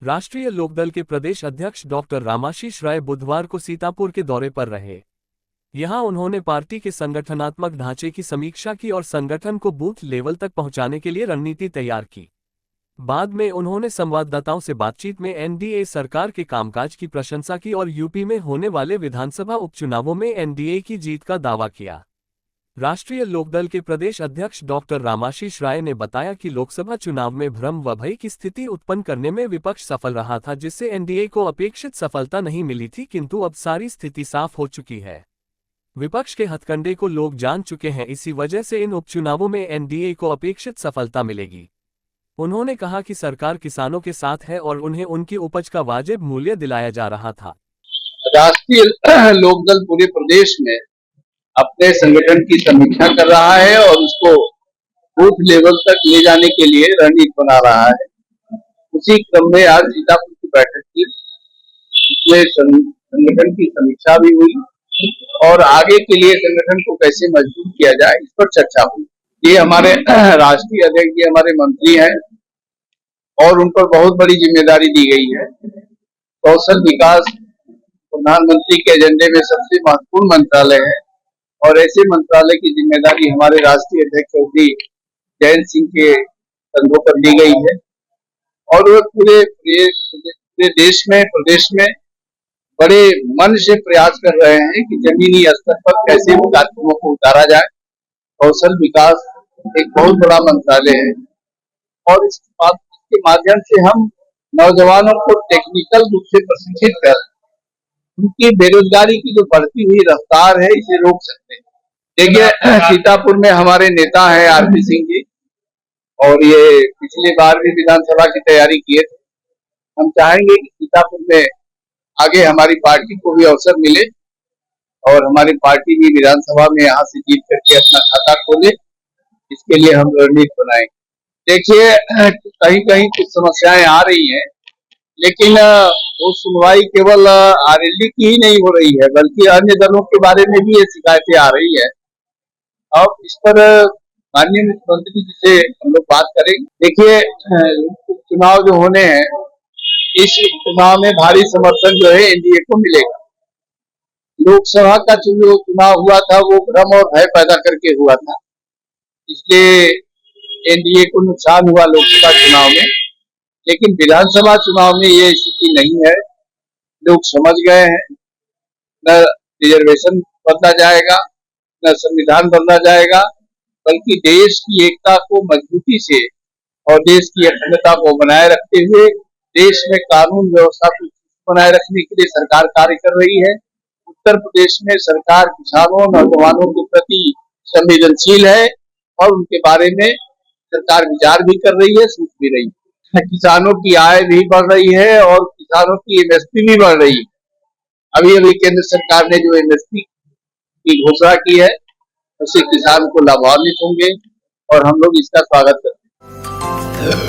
राष्ट्रीय लोकदल के प्रदेश अध्यक्ष डॉक्टर रामाशीष राय बुधवार को सीतापुर के दौरे पर रहे। यहां उन्होंने पार्टी के संगठनात्मक ढांचे की समीक्षा की और संगठन को बूथ लेवल तक पहुंचाने के लिए रणनीति तैयार की। बाद में उन्होंने संवाददाताओं से बातचीत में एनडीए सरकार के कामकाज की प्रशंसा की और यूपी में होने वाले विधानसभा उपचुनावों में एनडीए की जीत का दावा किया। राष्ट्रीय लोकदल के प्रदेश अध्यक्ष डॉक्टर रामाशीष राय ने बताया कि लोकसभा चुनाव में भ्रम व भय की स्थिति उत्पन्न करने में विपक्ष सफल रहा था, जिससे एनडीए को अपेक्षित सफलता नहीं मिली थी, किंतु अब सारी स्थिति साफ हो चुकी है। विपक्ष के हथकंडे को लोग जान चुके हैं, इसी वजह से इन उपचुनावों में एनडीए को अपेक्षित सफलता मिलेगी। उन्होंने कहा कि सरकार किसानों के साथ है और उन्हें उनकी उपज का वाजिब मूल्य दिलाया जा रहा था। राष्ट्रीय लोकदल पूरे प्रदेश में अपने संगठन की समीक्षा कर रहा है और उसको बूथ लेवल तक ले जाने के लिए रणनीति बना रहा है। उसी क्रम में आज सीतापुर की बैठक की, इसमें संगठन की समीक्षा भी हुई और आगे के लिए संगठन को कैसे मजबूत किया जाए इस पर चर्चा हुई। ये हमारे राष्ट्रीय अध्यक्ष जी हमारे मंत्री हैं और उन पर बहुत बड़ी जिम्मेदारी दी गई है। कौशल विकास प्रधानमंत्री के एजेंडे में सबसे महत्वपूर्ण मंत्रालय है और ऐसे मंत्रालय की जिम्मेदारी हमारे राष्ट्रीय अध्यक्ष चौधरी जयंत सिंह के कंधों पर दी गई है और वो पूरे देश में प्रदेश में बड़े मन से प्रयास कर रहे हैं कि जमीनी स्तर पर कैसे कार्यक्रमों को उतारा जाए। कौशल विकास एक बहुत बड़ा मंत्रालय है और इसके माध्यम से हम नौजवानों को टेक्निकल रूप से प्रशिक्षित कर उनकी बेरोजगारी की जो बढ़ती हुई रफ्तार है इसे रोक सकते हैं। देखिए सीतापुर में हमारे नेता हैं आरपी सिंह जी और ये पिछली बार भी विधानसभा की तैयारी किए थे। हम चाहेंगे कि सीतापुर में आगे हमारी पार्टी को भी अवसर मिले और हमारी पार्टी भी विधानसभा में यहाँ से जीत करके अपना खाता खोले। इसके लिए हम रणनीति बनाएंगे। देखिए कहीं कहीं कुछ समस्याएं आ रही हैं, लेकिन वो सुनवाई केवल आरएलडी की ही नहीं हो रही है बल्कि अन्य दलों के बारे में भी ये शिकायतें आ रही है। अब इस पर माननीय मुख्यमंत्री जी से हम लोग बात करेंगे। देखिए चुनाव जो होने हैं, इस चुनाव में भारी समर्थन जो है एनडीए को मिलेगा। लोकसभा का जो चुनाव हुआ था वो भ्रम और भय पैदा करके हुआ था, इसलिए एनडीए को नुकसान हुआ लोकसभा चुनाव में। लेकिन विधानसभा चुनाव में ये स्थिति नहीं है। लोग समझ गए हैं, न रिजर्वेशन बदला जाएगा न संविधान बदला जाएगा, बल्कि देश की एकता को मजबूती से और देश की अखंडता को बनाए रखते हुए देश में कानून व्यवस्था को बनाए रखने के लिए सरकार कार्य कर रही है। उत्तर प्रदेश में सरकार किसानों नौजवानों के प्रति संवेदनशील है और उनके बारे में सरकार विचार भी कर रही है, सोच भी रही है। किसानों की आय भी बढ़ रही है और किसानों की एमएसपी भी बढ़ रही है। अभी केंद्र सरकार ने जो एमएसपी की घोषणा की है उससे किसान को लाभान्वित होंगे और हम लोग इसका स्वागत करते हैं।